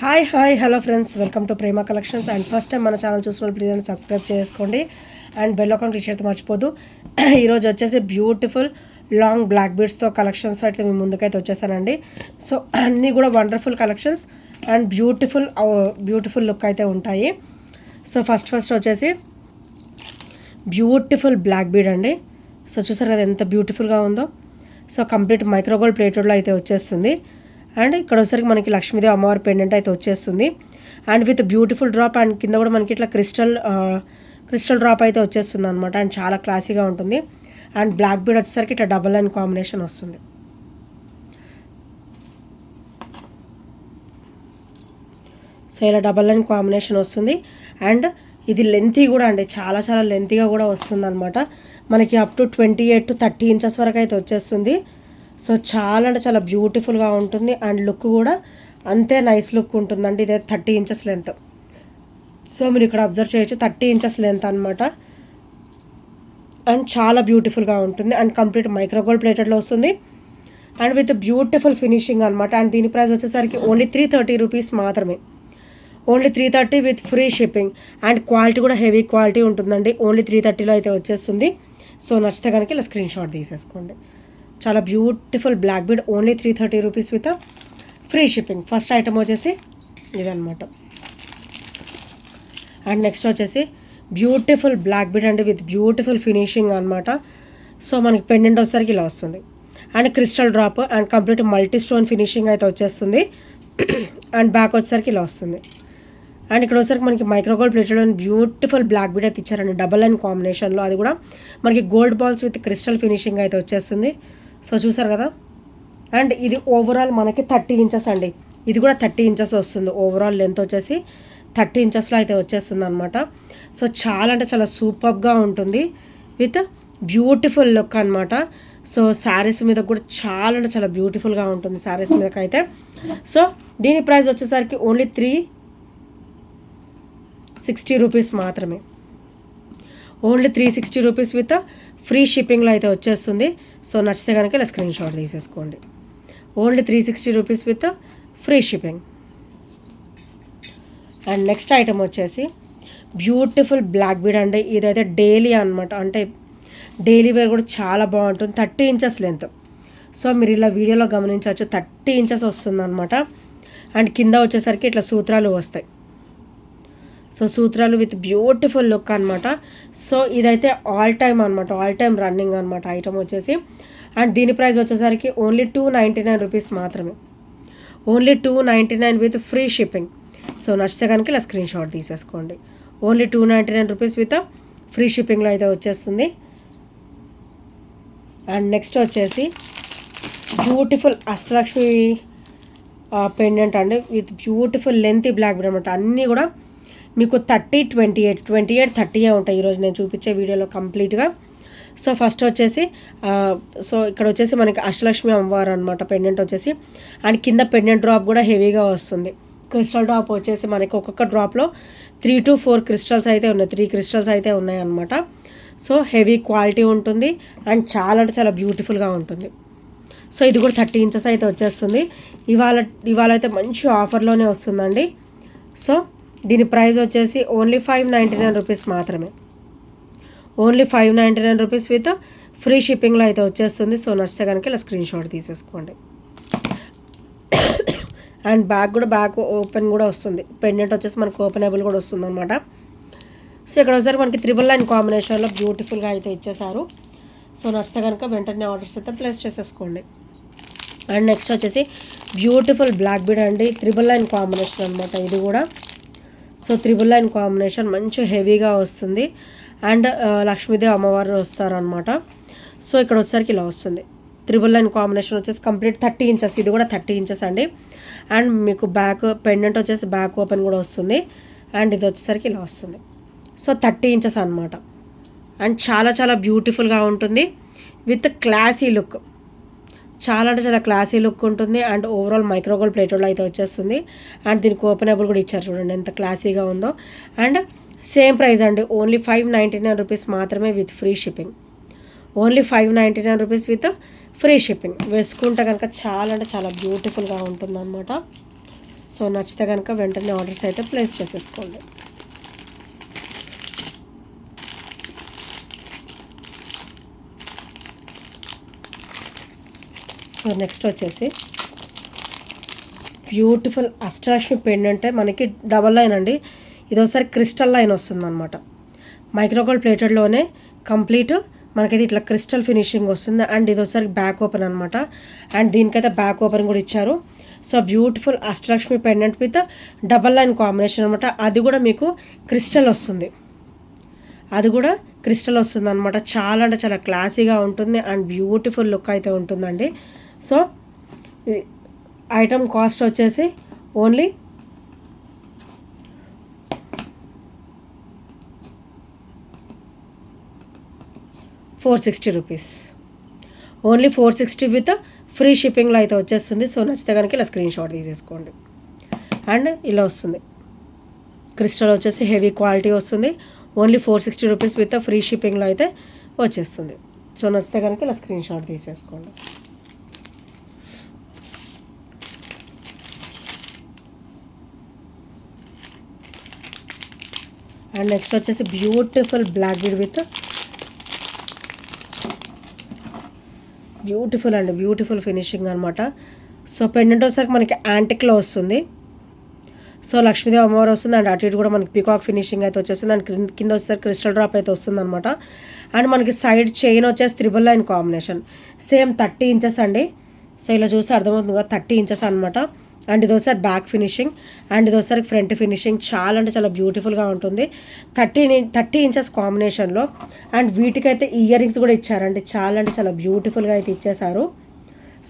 Hi hi hello friends, welcome to Prema collections. And first time మన channel చూసిన వాళ్ళు please subscribe చేసుకోండి and bell icon click చేయడం మర్చిపోదు. ఈరోజు వచ్చేసి బ్యూటిఫుల్ లాంగ్ బ్లాక్ బీడ్స్తో కలెక్షన్స్ అయితే మీ ముందుకైతే వచ్చేసానండి. సో అన్నీ కూడా wonderful collections and beautiful look అయితే ఉంటాయి. సో ఫస్ట్ వచ్చేసి బ్యూటిఫుల్ బ్లాక్ బీడ్ అండి. సో చూసారు కదా ఎంత బ్యూటిఫుల్గా ఉందో. సో కంప్లీట్ మైక్రోగోల్డ్ ప్లేటెడ్లో అయితే వచ్చేస్తుంది. అండ్ ఇక్కడ వచ్చేసరికి మనకి లక్ష్మీదేవి అమ్మవారి పెండెంట్ అయితే వచ్చేస్తుంది. And with beautiful drop and కింద కూడా మనకి ఇట్లా క్రిస్టల్ డ్రాప్ అయితే వచ్చేస్తుంది అనమాట. అండ్ చాలా క్లాసీగా ఉంటుంది. అండ్ బ్లాక్ బీడ్ వచ్చేసరికి ఇట్లా డబల్ లైన్ కాంబినేషన్ వస్తుంది. సో ఇలా డబల్ లైన్ కాంబినేషన్ వస్తుంది. అండ్ ఇది లెంతీ కూడా అండి, చాలా లెంతీగా కూడా వస్తుంది అనమాట. మనకి అప్ టు 28 to 30 ఇంచెస్ వరకు అయితే వచ్చేస్తుంది. సో చాలా అంటే చాలా బ్యూటిఫుల్గా ఉంటుంది. అండ్ లుక్ కూడా అంతే నైస్ లుక్ ఉంటుందండి. ఇదే 30 ఇంచెస్ లెంత్. సో మీరు ఇక్కడ అబ్జర్వ్ చేయొచ్చు, 30 ఇంచెస్ లెంత్ అనమాట. అండ్ చాలా బ్యూటిఫుల్గా ఉంటుంది. అండ్ కంప్లీట్ మైక్రోగోల్డ్ ప్లేటెడ్లో వస్తుంది. అండ్ విత్ బ్యూటిఫుల్ ఫినిషింగ్ అనమాట. అండ్ దీని ప్రైస్ వచ్చేసరికి ఓన్లీ 330 రూపీస్ మాత్రమే. Only 330 with free shipping. And quality కూడా హెవీ క్వాలిటీ ఉంటుందండి. ఓన్లీ 330లో అయితే వచ్చేస్తుంది. సో నచ్చితే కనుక ఇలా స్క్రీన్ షాట్ తీసేసుకోండి. చాలా beautiful black bead only 330 rupees with free shipping. First item వచ్చేసి ఇదనమాట. అండ్ నెక్స్ట్ వచ్చేసి బ్యూటిఫుల్ బ్లాక్ బీడ్ అండి విత్ బ్యూటిఫుల్ ఫినిషింగ్ అనమాట. సో మనకి పెండెంట్ వచ్చేసరికి ఇలా వస్తుంది. And crystal drop and complete multi stone finishing అయితే వచ్చేస్తుంది. అండ్ బ్యాక్ వచ్చేసరికి ఇలా వస్తుంది. అండ్ ఇక్కడ వచ్చేసరికి మనకి మైక్రోగోల్డ్ ప్లేటెడ్లో బ్యూటిఫుల్ బ్లాక్ బీడ్ అయితే ఇచ్చారండి డబల్ లైన్ కాంబినేషన్లో. అది కూడా మనకి gold balls with crystal finishing అయితే వచ్చేస్తుంది. సో చూసారు కదా. అండ్ ఇది ఓవరాల్ మనకి 30 ఇంచెస్ అండి. ఇది కూడా 30 ఇంచెస్ వస్తుంది. ఓవరాల్ లెంత్ వచ్చేసి 30 ఇంచెస్లో అయితే వచ్చేస్తుంది అనమాట. సో చాలా అంటే చాలా సూపర్గా ఉంటుంది విత్ బ్యూటిఫుల్ లుక్ అనమాట. సో శారీస్ మీద కూడా చాలా అంటే చాలా బ్యూటిఫుల్గా ఉంటుంది శారీస్ మీదకైతే. సో దీని ప్రైస్ వచ్చేసరికి ఓన్లీ 360 రూపీస్ మాత్రమే. ఓన్లీ 360 రూపీస్ విత్ ఫ్రీ షిప్పింగ్లో అయితే వచ్చేస్తుంది. సో నచ్చితే కనుక ఇలా స్క్రీన్ షాట్ తీసేసుకోండి. Only 360 rupees with free shipping. And next item వచ్చేసి బ్యూటిఫుల్ బ్లాక్ బీడ్ అండి. ఇదైతే డైలీ అనమాట. అంటే డైలీ వేర్ కూడా చాలా బాగుంటుంది. 30 ఇంచెస్ లెంత్. సో మీరు ఇలా వీడియోలో గమనించవచ్చు, 30 ఇంచెస్ వస్తుంది అనమాట. అండ్ కింద వచ్చేసరికి ఇట్లా సూత్రాలు వస్తాయి. సో సూత్రాలు విత్ బ్యూటిఫుల్ లుక్ అనమాట. సో ఇదైతే ఆల్ టైమ్ అనమాట, ఆల్ టైమ్ రన్నింగ్ అనమాట ఐటమ్ వచ్చేసి. అండ్ దీని ప్రైస్ వచ్చేసరికి ఓన్లీ 299 రూపీస్ మాత్రమే. Only 299 with free shipping. So నచ్చితే కనుక ఇలా స్క్రీన్ షాట్ తీసేసుకోండి. ఓన్లీ 299 రూపీస్ విత్ ఫ్రీ షిప్పింగ్లో అయితే వచ్చేస్తుంది. అండ్ నెక్స్ట్ వచ్చేసి బ్యూటిఫుల్ అష్టలక్ష్మి పెండెంట్ అండి with beautiful lengthy black bead అనమాట. అన్నీ కూడా మీకు 30, 28, 30 ఉంటాయి ఈరోజు నేను చూపించే వీడియోలో కంప్లీట్గా. సో ఫస్ట్ వచ్చేసి సో ఇక్కడ వచ్చేసి మనకి అష్టలక్ష్మి అమ్మవారు అనమాట పెండెంట్ వచ్చేసి. అండ్ కింద పెండెంట్ డ్రాప్ కూడా హెవీగా వస్తుంది. క్రిస్టల్ డ్రాప్ వచ్చేసి మనకి ఒక్కొక్క డ్రాప్లో 3 to 4 క్రిస్టల్స్ అయితే ఉన్నాయి. 3 క్రిస్టల్స్ అయితే ఉన్నాయి అనమాట. సో హెవీ క్వాలిటీ ఉంటుంది. అండ్ చాలా అంటే చాలా బ్యూటిఫుల్గా ఉంటుంది. సో ఇది కూడా 30 ఇంచెస్ అయితే వచ్చేస్తుంది. ఇవాళ అయితే మంచి ఆఫర్లోనే వస్తుందండి. సో దీని ప్రైస్ వచ్చేసి ఓన్లీ 599 రూపీస్ మాత్రమే. ఓన్లీ 599 రూపీస్ విత్ ఫ్రీ షిప్పింగ్లో అయితే వచ్చేస్తుంది. సో నచ్చితే కనుక ఇలా స్క్రీన్ షాట్ తీసేసుకోండి. అండ్ బ్యాక్ ఓపెన్ కూడా వస్తుంది. పెండెంట్ వచ్చేసి మనకు ఓపెనబుల్ కూడా వస్తుంది అనమాట. సో ఇక్కడ ఒకసారి మనకి త్రిబుల్ లైన్ కాంబినేషన్లో బ్యూటిఫుల్గా అయితే ఇచ్చేసారు. సో నచ్చితే కనుక వెంటనే ఆర్డర్స్ అయితే ప్లేస్ చేసేసుకోండి. అండ్ నెక్స్ట్ వచ్చేసి బ్యూటిఫుల్ బ్లాక్ బీడ్ అండి, త్రిబుల్ లైన్ కాంబినేషన్ అనమాట ఇది కూడా. సో త్రిబుల్ లైన్ కాంబినేషన్ మంచి హెవీగా వస్తుంది. అండ్ లక్ష్మీదేవి అమ్మవారు వస్తారనమాట. సో ఇక్కడ వచ్చేసరికి ఇలా వస్తుంది. త్రిబుల్ లైన్ కాంబినేషన్ వచ్చేసి కంప్లీట్ 30 ఇంచెస్. ఇది కూడా 30 ఇంచెస్ అండి. అండ్ మీకు బ్యాక్ పెండెంట్ వచ్చేసి బ్యాక్ ఓపెన్ కూడా వస్తుంది. అండ్ ఇది వచ్చేసరికి ఇలా వస్తుంది. సో 30 ఇంచెస్ అనమాట. అండ్ చాలా బ్యూటిఫుల్గా ఉంటుంది విత్ క్లాసీ లుక్. చాలా అంటే చాలా క్లాసీ లుక్ ఉంటుంది. అండ్ ఓవరాల్ మైక్రోగోల్డ్ ప్లేటెడ్లో అయితే వచ్చేస్తుంది. అండ్ దీనికి ఓపెనబుల్ కూడా ఇచ్చారు, చూడండి ఎంత క్లాసీగా ఉందో. అండ్ సేమ్ ప్రైస్ అండి, ఓన్లీ 599 రూపీస్ మాత్రమే with free shipping. Only 599 rupees with free shipping. వేసుకుంటే కనుక చాలా అంటే చాలా బ్యూటిఫుల్గా ఉంటుంది అనమాట. సో నచ్చితే కనుక వెంటనే ఆర్డర్స్ అయితే ప్లేస్ చేసేసుకోండి. సో నెక్స్ట్ వచ్చేసి బ్యూటిఫుల్ అష్టలక్ష్మి పెండెంట్ మనకి డబల్ లైన్ అండి. ఇది ఒకసారి క్రిస్టల్ లైన్ వస్తుంది అనమాట. మైక్రోగోల్డ్ ప్లేటెడ్లోనే కంప్లీట్ మనకైతే ఇట్లా క్రిస్టల్ ఫినిషింగ్ వస్తుంది. అండ్ ఇది ఒకసారి బ్యాక్ ఓపెన్ అనమాట. అండ్ దీనికైతే బ్యాక్ ఓపెన్ కూడా ఇచ్చారు. So beautiful Ashtalakshmi pendant with double line combination అనమాట. అది కూడా మీకు క్రిస్టల్ వస్తుంది. అనమాట. చాలా అంటే చాలా క్లాసీగా ఉంటుంది అండ్ బ్యూటిఫుల్ లుక్ అయితే ఉంటుందండి. సో ఐటమ్ కాస్ట్ వచ్చేసి ఓన్లీ ₹460. ఓన్లీ 460 విత్ ఫ్రీ షిప్పింగ్లో అయితే వచ్చేస్తుంది. సో నచ్చితే కనుక ఇలా స్క్రీన్ షాట్ తీసేసుకోండి. అండ్ ఇలా వస్తుంది. క్రిస్టల్ వచ్చేసి హెవీ క్వాలిటీ వస్తుంది. ఓన్లీ ₹460 విత్ ఫ్రీ షిప్పింగ్లో అయితే వచ్చేస్తుంది. సో నచ్చితే కనుక ఇలా స్క్రీన్ షాట్ తీసేసుకోండి. అండ్ నెక్స్ట్ వచ్చేసి beautiful black bead with beautiful finishing అనమాట. సో పెండెంట్ వచ్చేసరికి మనకి యాంటిక్లో వస్తుంది. సో లక్ష్మీదేవి అమ్మవారు వస్తుంది. అండ్ అటు ఇటు కూడా మనకి పీకాక్ ఫినిషింగ్ అయితే వచ్చేస్తుంది. అండ్ కింద వచ్చేసరికి క్రిస్టల్ డ్రాప్ అయితే వస్తుంది అనమాట. అండ్ మనకి సైడ్ చైన్ వచ్చేసి triple line combination. Same 30 inches అండి. సో ఇలా చూస్తే అర్థమవుతుంది కదా, 30 ఇంచెస్ అనమాట. అండ్ ఇది ఒకసారి బ్యాక్ ఫినిషింగ్ అండ్ ఇది ఒకసారి ఫ్రంట్ ఫినిషింగ్. చాలా అంటే చాలా బ్యూటిఫుల్గా ఉంటుంది. 30 ఇంచెస్ కాంబినేషన్లో. అండ్ వీటికైతే ఇయర్ రింగ్స్ కూడా ఇచ్చారండి. చాలా అంటే చాలా బ్యూటిఫుల్గా అయితే ఇచ్చేసారు.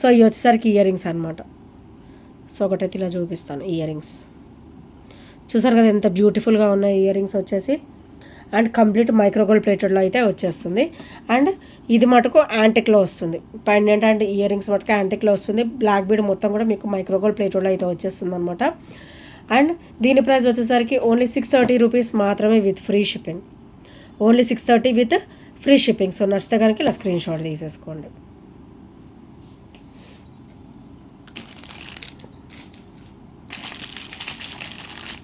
సో ఇవి వచ్చేసరికి ఇయర్ రింగ్స్ అనమాట. సో ఒకటైతే ఇలా చూపిస్తాను. ఇయర్ రింగ్స్ చూసారు కదా ఎంత బ్యూటిఫుల్గా ఉన్నాయి ఇయర్ రింగ్స్ వచ్చేసి. అండ్ కంప్లీట్ మైక్రోగోల్డ్ ప్లేటెడ్లో అయితే వచ్చేస్తుంది. అండ్ ఇది మటుకు యాంటిక్లో వస్తుంది. పెండెంట్ అండ్ ఇయర్ రింగ్స్ మటుకు యాంటిక్లో వస్తుంది. బ్లాక్ బీడ్ మొత్తం కూడా మీకు మైక్రోగోల్డ్ ప్లేటెడ్లో అయితే వచ్చేస్తుంది అనమాట. అండ్ దీని ప్రైస్ వచ్చేసరికి ఓన్లీ ₹630 మాత్రమే with free shipping. Only 630 with free shipping. So నచ్చితే కనుక ఇలా స్క్రీన్ షాట్ తీసేసుకోండి.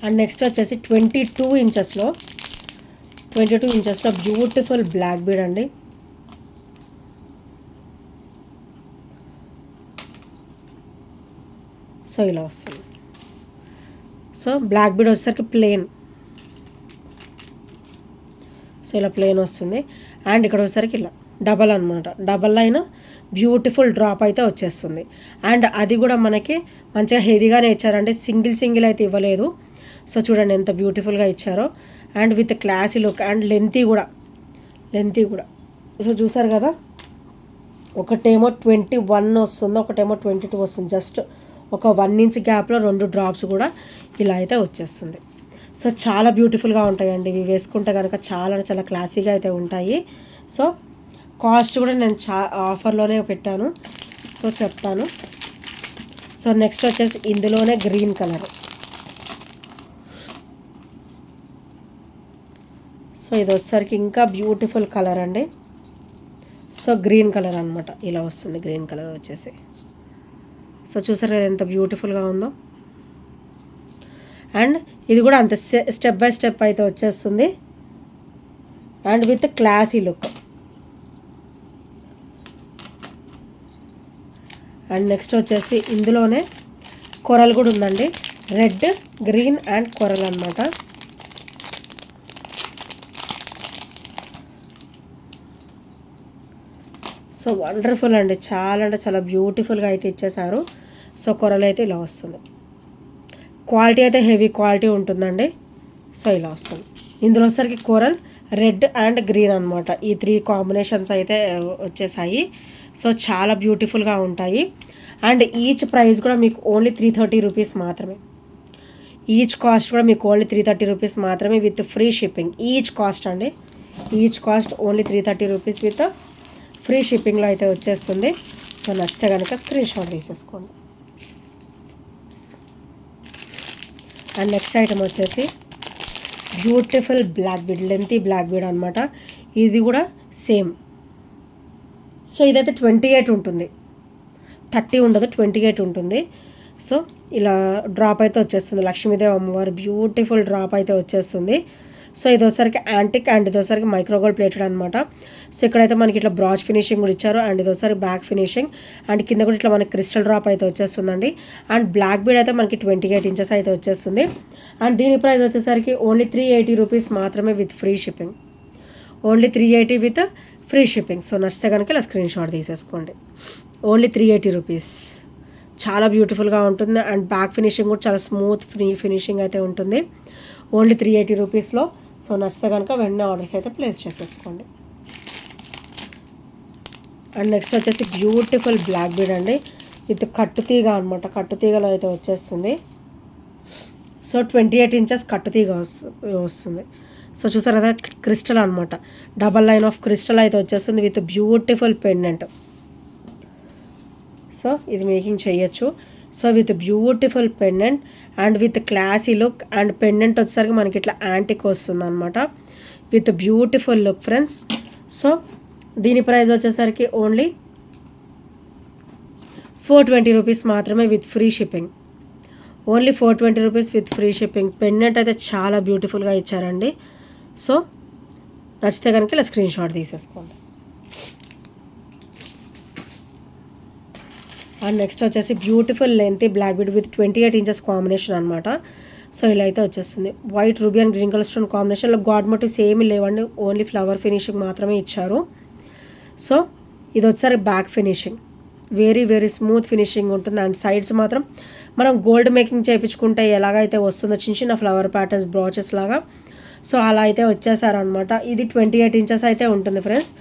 అండ్ నెక్స్ట్ వచ్చేసి 22 ఇంచెస్లో బ్యూటిఫుల్ బ్లాక్ బీడ్ అండి. సో ఇలా వస్తుంది. సో బ్లాక్ బీడ్ వచ్చేసరికి ప్లెయిన్. సో ఇలా ప్లెయిన్ వస్తుంది. అండ్ ఇక్కడ వచ్చేసరికి ఇలా డబల్ అనమాట. డబల్ లైన్ బ్యూటిఫుల్ డ్రాప్ అయితే వచ్చేస్తుంది. అండ్ అది కూడా మనకి మంచిగా హెవీగానే ఇచ్చారండి. సింగిల్ అయితే ఇవ్వలేదు. సో చూడండి ఎంత బ్యూటిఫుల్గా ఇచ్చారో. And with classy look and lengthy కూడా. సో చూసారు కదా, ఒకటేమో 21 వస్తుంది, ఒకటేమో 22 వస్తుంది. జస్ట్ ఒక 1 ఇంచ్ గ్యాప్లో 2 డ్రాప్స్ కూడా ఇలా అయితే వచ్చేస్తుంది. సో చాలా బ్యూటిఫుల్గా ఉంటాయండి ఇవి వేసుకుంటే కనుక. చాలా క్లాసీగా అయితే ఉంటాయి. సో కాస్ట్ కూడా నేను ఆఫర్లోనే పెట్టాను. సో చెప్తాను. సో నెక్స్ట్ వచ్చేసి ఇందులోనే గ్రీన్ కలర్. సో ఇది వచ్చేసరికి ఇంకా బ్యూటిఫుల్ కలర్ అండి. సో గ్రీన్ కలర్ అనమాట. ఇలా వస్తుంది గ్రీన్ కలర్ వచ్చేసి. సో చూసారు కదా ఎంత బ్యూటిఫుల్గా ఉందో. అండ్ ఇది కూడా అంత స్టెప్ బై స్టెప్ అయితే వచ్చేస్తుంది. And with classy look. And next వచ్చేసి ఇందులోనే కొరల్ కూడా ఉందండి. రెడ్, గ్రీన్ అండ్ కొరల్ అనమాట. సో వండర్ఫుల్ అండి. చాలా అంటే చాలా బ్యూటిఫుల్గా అయితే ఇచ్చేసారు. సో కొరలు అయితే ఇలా వస్తుంది. క్వాలిటీ అయితే హెవీ క్వాలిటీ ఉంటుందండి. సో ఇలా వస్తుంది. ఇందులో వచ్చేసరికి కొరల్, రెడ్ అండ్ గ్రీన్ అనమాట. ఈ 3 కాంబినేషన్స్ అయితే వచ్చేసాయి. సో చాలా బ్యూటిఫుల్గా ఉంటాయి. అండ్ ఈచ్ ప్రైస్ కూడా మీకు ఓన్లీ ₹330 మాత్రమే. ఈచ్ కాస్ట్ కూడా మీకు ఓన్లీ ₹330 మాత్రమే with free shipping. Each cost అండి. Each cost only ₹330 with free షిప్పింగ్లో అయితే వచ్చేస్తుంది. సో నచ్చితే కనుక స్క్రీన్ షాట్ తీసేసుకోండి. అండ్ నెక్స్ట్ ఐటమ్ వచ్చేసి beautiful black bead, lengthy black bead అనమాట. ఇది కూడా సేమ్. సో ఇదైతే 28 ఉంటుంది, 30 ఉండదు, 28 ఉంటుంది. సో ఇలా డ్రాప్ అయితే వచ్చేస్తుంది, లక్ష్మీదేవి అమ్మవారు బ్యూటిఫుల్ డ్రాప్ అయితే వచ్చేస్తుంది. సో ఇది వచ్చేసరికి యాంటిక్ అండ్ ఇది వచ్చేసరికి మైక్రోగోల్డ్ ప్లేటెడ్ అనమాట. సో ఇక్కడైతే మనకి ఇట్లా బ్రాచ్ ఫినిషింగ్ కూడా ఇచ్చారు అండ్ ఇది వచ్చేసరికి బ్యాక్ ఫినిషింగ్ అండ్ కింద కూడా ఇట్లా మనకి క్రిస్టల్ డ్రాప్ అయితే వచ్చేస్తుందండి. అండ్ బ్లాక్ బీడ్ అయితే మనకి 28 ఇంచెస్ అయితే వచ్చేస్తుంది. అండ్ దీని ప్రైస్ వచ్చేసరికి ఓన్లీ 380 రూపీస్ మాత్రమే with free shipping. Only 380 with free shipping. So నచ్చితే కనుక ఇలా స్క్రీన్ షాట్ తీసేసుకోండి. Only 380 rupees. చాలా బ్యూటిఫుల్గా ఉంటుంది అండ్ బ్యాక్ ఫినిషింగ్ కూడా చాలా స్మూత్ ఫినిషింగ్ అయితే ఉంటుంది. ఓన్లీ 380 రూపీస్లో. సో నచ్చితే కనుక వెంటనే ఆర్డర్స్ అయితే ప్లేస్ చేసేసుకోండి. అండ్ నెక్స్ట్ వచ్చేసి బ్యూటిఫుల్ బ్లాక్ బీడ్ అండి, విత్ కట్టుతీగ అనమాట. కట్టుతీగలో అయితే వచ్చేస్తుంది. సో 28 ఇంచెస్ కట్టుతీగ వస్తుంది. సో చూసారు కదా, క్రిస్టల్ అనమాట, డబల్ లైన్ ఆఫ్ క్రిస్టల్ అయితే వచ్చేస్తుంది విత్ బ్యూటిఫుల్ పెండెంట్. సో ఇది మేకింగ్ చేయొచ్చు. So with beautiful pendant and with classy look and pendant వచ్చేసరికి మనకి ఇట్లా యాంటిక్ వస్తుంది అనమాట, with beautiful look friends. So దీని ప్రైస్ వచ్చేసరికి ఓన్లీ 420 రూపీస్ మాత్రమే with free shipping. Only 420 rupees with free shipping. Pendant అయితే చాలా బ్యూటిఫుల్గా ఇచ్చారండి. సో నచ్చితే కనుక ఇలా స్క్రీన్ షాట్ తీసేసుకోండి. అండ్ నెక్స్ట్ వచ్చేసి beautiful lengthy black bead with 28 inches combination అనమాట. సో ఇలా అయితే వచ్చేస్తుంది. White ruby and green colour stone కాంబినేషన్లో గాడ్ మోటివ్స్ ఏమీ లేవండి, ఓన్లీ ఫ్లవర్ ఫినిషింగ్ మాత్రమే ఇచ్చారు. సో ఇది వచ్చేసరికి back finishing, very very smooth finishing ఉంటుంది. అండ్ సైడ్స్ మాత్రం మనం గోల్డ్ మేకింగ్ చేయించుకుంటే ఎలాగైతే వస్తుందో చిన్న చిన్న ఫ్లవర్ ప్యాటర్న్స్ బ్రాచెస్ లాగా, సో అలా అయితే వచ్చేసారనమాట. ఇది 28 ఇంచెస్ అయితే ఉంటుంది ఫ్రెండ్స్.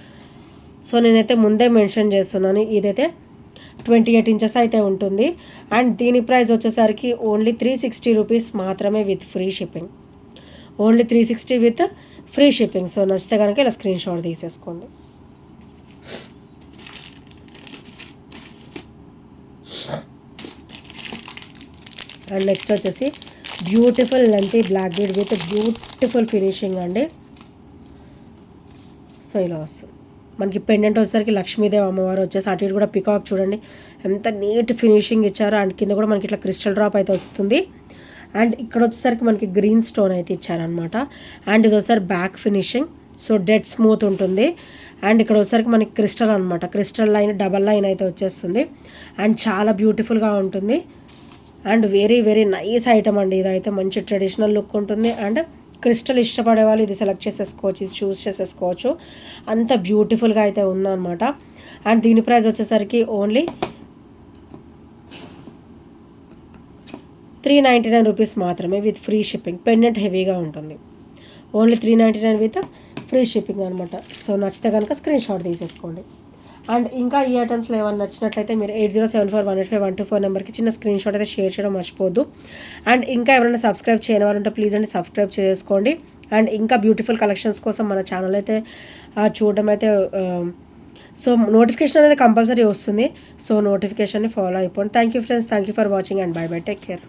సో నేనైతే ముందే మెన్షన్ చేస్తున్నాను, ఇదైతే 28 ఇంచెస్ అయితే ఉంటుంది. అండ్ దీని ప్రైస్ వచ్చేసరికి ఓన్లీ 360 రూపీస్ మాత్రమే with free shipping. Only 360 with free shipping. So నచ్చితే కనుక ఇలా స్క్రీన్ షాట్ తీసేసుకోండి. అండ్ నెక్స్ట్ వచ్చేసి beautiful lengthy black bead with beautiful finishing అండి. సో ఇలా వస్తుంది మనకి. పెండెంట్ వచ్చేసరికి లక్ష్మీదేవి అమ్మవారు వచ్చేసి అటు ఇటు కూడా పికాక్ చూడండి ఎంత నీట్ ఫినిషింగ్ ఇచ్చారో. అండ్ కింద కూడా మనకి ఇట్లా క్రిస్టల్ డ్రాప్ అయితే వస్తుంది. అండ్ ఇక్కడ వచ్చేసరికి మనకి గ్రీన్ స్టోన్ అయితే ఇచ్చారనమాట. అండ్ ఇది వచ్చేసరికి back finishing, so dead smooth ఉంటుంది. అండ్ ఇక్కడ వచ్చేసరికి మనకి క్రిస్టల్ అనమాట, క్రిస్టల్ లైన్ డబల్ లైన్ అయితే వచ్చేస్తుంది. అండ్ చాలా బ్యూటిఫుల్గా ఉంటుంది and very very nice item అండి. ఇదైతే మంచి ట్రెడిషనల్ లుక్ ఉంటుంది. అండ్ క్రిస్టల్ ఇష్టపడే వాళ్ళు ఇది సెలెక్ట్ చేసేసుకోవచ్చు, ఇది చూస్ చేసేసుకోవచ్చు, అంత బ్యూటిఫుల్గా అయితే ఉందన్నమాట. అండ్ దీని ప్రైస్ వచ్చేసరికి ఓన్లీ 399 రూపీస్ మాత్రమే విత్ ఫ్రీ షిప్పింగ్. పెండెంట్ హెవీగా ఉంటుంది. ఓన్లీ 399 విత్ ఫ్రీ షిప్పింగ్ అనమాట. సో నచ్చితే కనుక స్క్రీన్ షాట్ తీసేసుకోండి. అండ్ ఇంకా ఈ ఐటమ్స్లో ఏమైనా నచ్చినట్లయితే మీరు 8074185124 నెంబర్కి చిన్న స్క్రీన్ షాట్ అయితే షేర్ చేయడం మర్చిపోద్దు. అండ్ ఇంకా ఎవరైనా సబ్స్క్రైబ్ చేయని వారు ఉంటే ప్లీజ్ అండి సబ్స్క్రైబ్ చేసుకోండి. అండ్ ఇంకా బ్యూటిఫుల్ కలెక్షన్స్ కోసం మన ఛానల్ అయితే చూడడం అయితే సో నోటిఫికేషన్ అనేది కంపల్సరీ వస్తుంది. సో నోటిఫికేషన్ని ఫాలో అయిపోండి. Thank you friends, thank you for watching and by by, take care.